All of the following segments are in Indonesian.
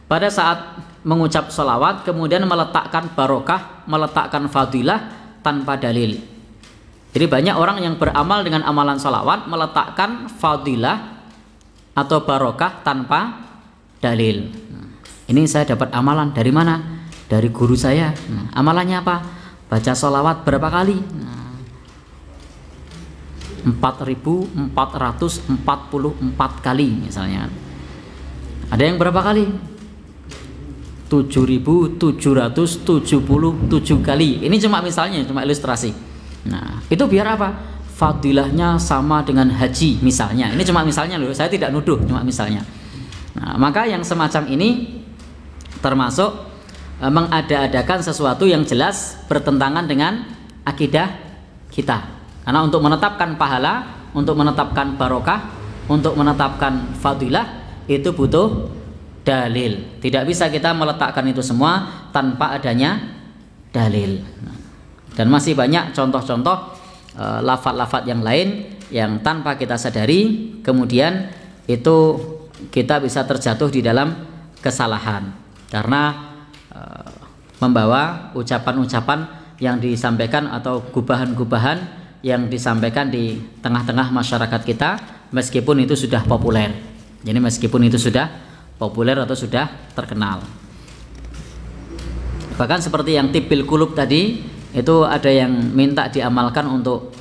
pada saat mengucap sholawat kemudian meletakkan barokah, meletakkan fadilah tanpa dalil. Jadi banyak orang yang beramal dengan amalan sholawat meletakkan fadilah atau barokah tanpa dalil. Ini saya dapat amalan dari mana? Dari guru saya. Amalannya apa? Baca sholawat berapa kali? 4.444 kali misalnya. Ada yang berapa kali? 7.777 kali. Ini cuma misalnya, cuma ilustrasi. Nah, itu biar apa? Fadilahnya sama dengan haji misalnya. Ini cuma misalnya loh, saya tidak nuduh, cuma misalnya. Nah, maka yang semacam ini termasuk mengada-adakan sesuatu yang jelas bertentangan dengan akidah kita. Karena untuk menetapkan pahala, untuk menetapkan barokah, untuk menetapkan fadilah itu butuh dalil. Tidak bisa kita meletakkan itu semua tanpa adanya dalil. Dan masih banyak contoh-contoh lafaz-lafaz yang lain yang tanpa kita sadari kemudian itu kita bisa terjatuh di dalam kesalahan karena membawa ucapan-ucapan yang disampaikan atau gubahan-gubahan yang disampaikan di tengah-tengah masyarakat kita meskipun itu sudah populer. Jadi meskipun itu sudah populer atau sudah terkenal. Bahkan seperti yang tibil kulub tadi itu ada yang minta diamalkan untuk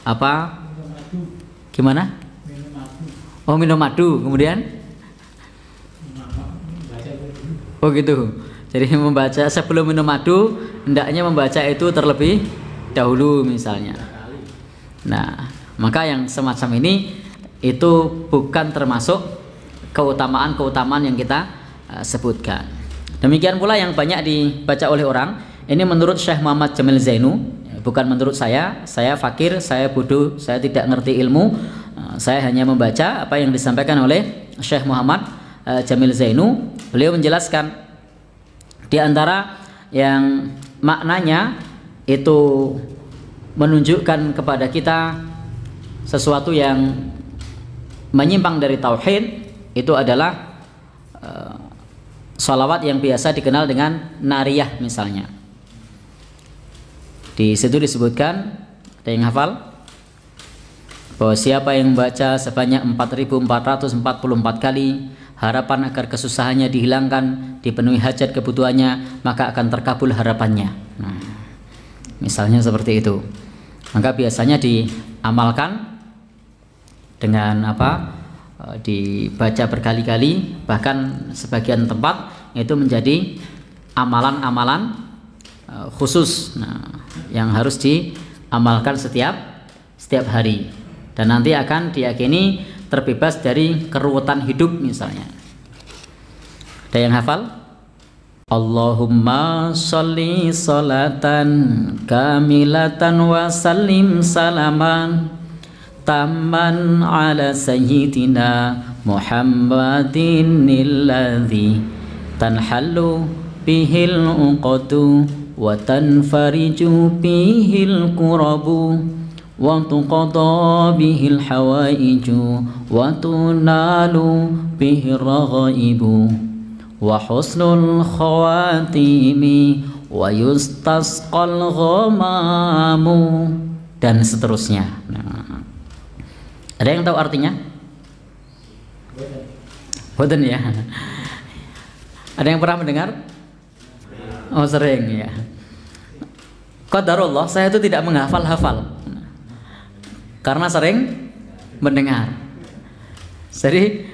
apa? Gimana? Oh, minum madu kemudian? Oh gitu. Jadi membaca sebelum minum madu hendaknya membaca itu terlebih dahulu misalnya. Nah, maka yang semacam ini itu bukan termasuk keutamaan-keutamaan yang kita sebutkan. Demikian pula yang banyak dibaca oleh orang. Ini menurut Syekh Muhammad Jamil Zainu, bukan menurut saya. Saya fakir, saya bodoh, saya tidak ngerti ilmu. Saya hanya membaca apa yang disampaikan oleh Syekh Muhammad Jamil Zainu. Beliau menjelaskan di antara yang maknanya itu menunjukkan kepada kita sesuatu yang menyimpang dari tauhid itu adalah sholawat yang biasa dikenal dengan nariyah misalnya. Di situ disebutkan, ada yang hafal? Bahwa siapa yang membaca sebanyak 4.444 kali harapan agar kesusahannya dihilangkan, dipenuhi hajat kebutuhannya, maka akan terkabul harapannya. Nah, misalnya seperti itu. Maka biasanya diamalkan dengan apa? Dibaca berkali-kali, bahkan sebagian tempat itu menjadi amalan-amalan khusus. Nah, yang harus diamalkan setiap hari. Dan nanti akan diyakini terbebas dari keruwetan hidup misalnya. Ada yang hafal? Allahumma sholli sholatan kamilatan wa sallim salaman tamman ala sayyidina Muhammadin alladhi tanhallu bihil uqadu wa tanfariju bihil kurabu wa tuqada bihil hawaiju wa tunalu bihir raghaibu wa husnul khawatimi wa yustasqal ghamamu dan seterusnya. Nah, ada yang tahu artinya? Boten ya. Ada yang pernah mendengar? Oh, sering ya. Qadarullah, saya itu tidak menghafal-hafal karena sering mendengar. Jadi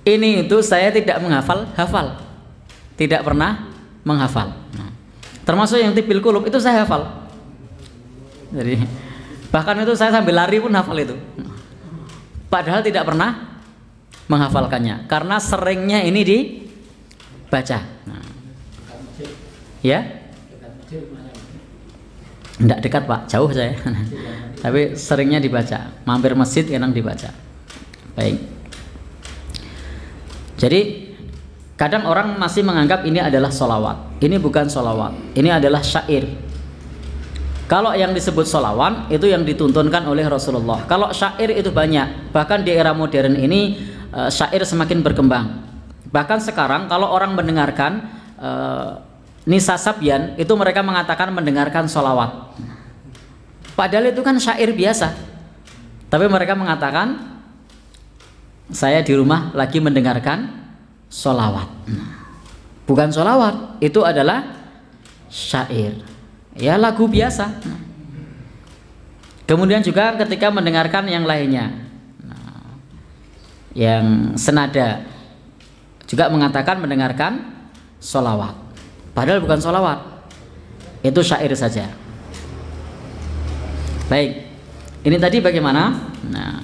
ini itu saya tidak menghafal-hafal, tidak pernah menghafal. Termasuk yang tibil kulub itu saya hafal. Jadi bahkan itu saya sambil lari pun hafal itu. Padahal tidak pernah menghafalkannya karena seringnya ini dibaca. Ya? Tidak dekat Pak, jauh saya. Tapi seringnya dibaca, mampir masjid kadang dibaca. Baik. Jadi kadang orang masih menganggap ini adalah sholawat. Ini bukan sholawat, ini adalah syair. Kalau yang disebut sholawat itu yang dituntunkan oleh Rasulullah. Kalau syair itu banyak, bahkan di era modern ini syair semakin berkembang. Bahkan sekarang kalau orang mendengarkan Nisa Sabyan itu mereka mengatakan mendengarkan sholawat. Padahal itu kan syair biasa. Tapi mereka mengatakan saya di rumah lagi mendengarkan sholawat. Bukan sholawat, itu adalah syair. Ya lagu biasa. Kemudian juga ketika mendengarkan yang lainnya, yang senada, juga mengatakan mendengarkan sholawat. Padahal bukan sholawat, itu syair saja. Baik, ini tadi bagaimana? Nah,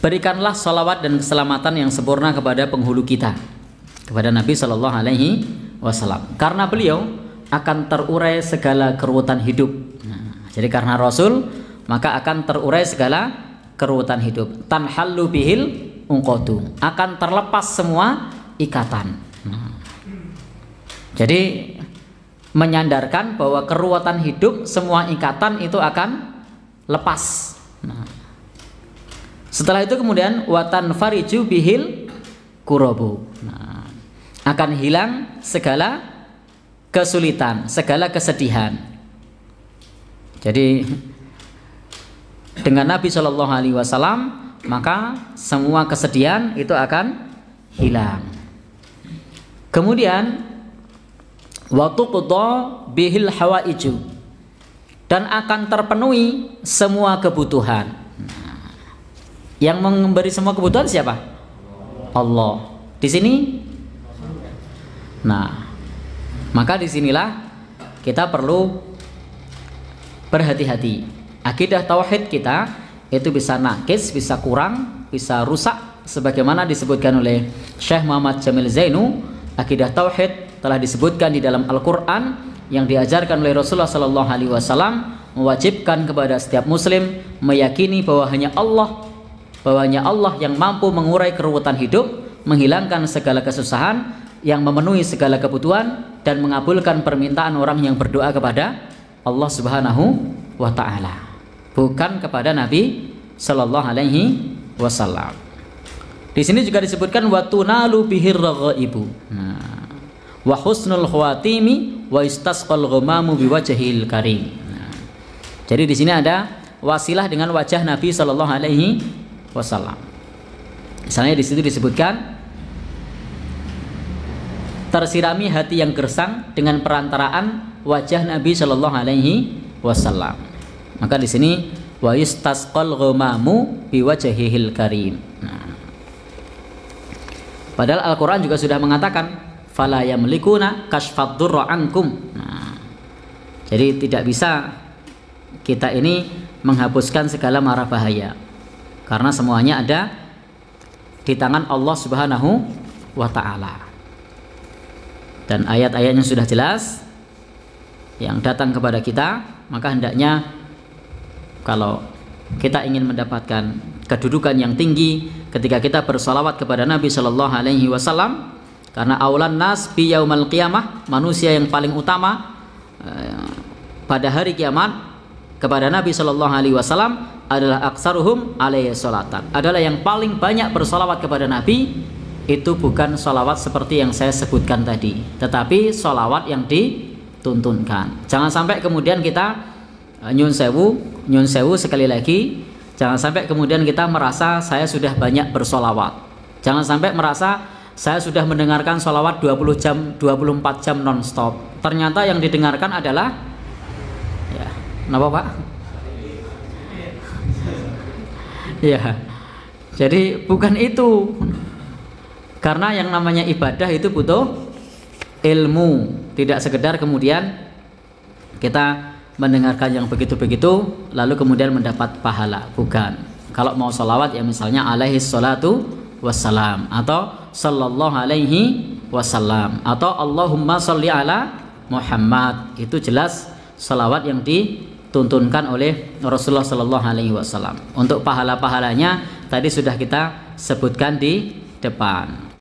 berikanlah sholawat dan keselamatan yang sempurna kepada penghulu kita, kepada Nabi Shallallahu Alaihi Wasallam, karena beliau akan terurai segala keruwetan hidup. Nah, jadi karena Rasul maka akan terurai segala keruwetan hidup. Tanhallu bihil unqadu, akan terlepas semua ikatan. Nah, jadi menyandarkan bahwa keruwetan hidup, semua ikatan itu akan lepas. Nah, setelah itu kemudian watan fariju bihil kurobu. Nah, akan hilang segala kesulitan, segala kesedihan. Jadi dengan Nabi Shallallahu Alaihi Wasallam maka semua kesedihan itu akan hilang. Kemudian wa tuqda bihil hawaiju, dan akan terpenuhi semua kebutuhan. Yang memberi semua kebutuhan siapa? Allah. Di sini, nah, maka disinilah kita perlu berhati-hati. Akidah tauhid kita itu bisa nakis, bisa kurang, bisa rusak, sebagaimana disebutkan oleh Syekh Muhammad Jamil Zainu. Akidah tauhid telah disebutkan di dalam Al-Quran yang diajarkan oleh Rasulullah Sallallahu Alaihi Wasallam, mewajibkan kepada setiap muslim meyakini bahwa hanya Allah yang mampu mengurai keruwetan hidup, menghilangkan segala kesusahan, yang memenuhi segala kebutuhan, dan mengabulkan permintaan orang yang berdoa kepada Allah Subhanahu wa Ta'ala, bukan kepada Nabi Sallallahu Alaihi Wasallam. Di sini juga disebutkan wa tunalu bihir raghaibu. Wa husnul khawatimi wa istasqal ghamamu biwajhil karim. Nah, jadi di sini ada wasilah dengan wajah Nabi Shallallahu Alaihi Wasallam. Misalnya di situ disebutkan tersirami hati yang gersang dengan perantaraan wajah Nabi Shallallahu Alaihi Wasallam. Maka di sini wa istasqal ghamamu biwajhil karim. Nah, padahal Al-Quran juga sudah mengatakan fala yamlikuna kashfad durra ankum. Nah, jadi tidak bisa kita ini menghapuskan segala mara bahaya, karena semuanya ada di tangan Allah Subhanahu wa Ta'ala. Dan ayat-ayatnya sudah jelas yang datang kepada kita, maka hendaknya kalau kita ingin mendapatkan kedudukan yang tinggi ketika kita bersolawat kepada Nabi Shallallahu Alaihi Wasallam, karena aulan nas bi yaumal qiyamah, manusia yang paling utama pada hari kiamat kepada Nabi Shallallahu Alaihi Wasallam adalah aksaruhum alaihi salatan, adalah yang paling banyak bersolawat kepada Nabi. Itu bukan solawat seperti yang saya sebutkan tadi, tetapi solawat yang dituntunkan. Jangan sampai kemudian kita nyun sewu sekali lagi, jangan sampai kemudian kita merasa saya sudah banyak bersolawat. Jangan sampai merasa saya sudah mendengarkan sholawat 20 jam, 24 jam non-stop. Ternyata yang didengarkan adalah, ya, kenapa Pak? Ya, jadi bukan itu. Karena yang namanya ibadah itu butuh ilmu. Tidak sekedar kemudian kita mendengarkan yang begitu-begitu lalu kemudian mendapat pahala. Bukan. Kalau mau sholawat ya misalnya alaihi salatu wassalam, atau sallallahu alaihi wasallam, atau Allahumma sholli ala Muhammad. Itu jelas salawat yang dituntunkan oleh Rasulullah Sallallahu Alaihi Wasallam. Untuk pahala-pahalanya tadi sudah kita sebutkan di depan.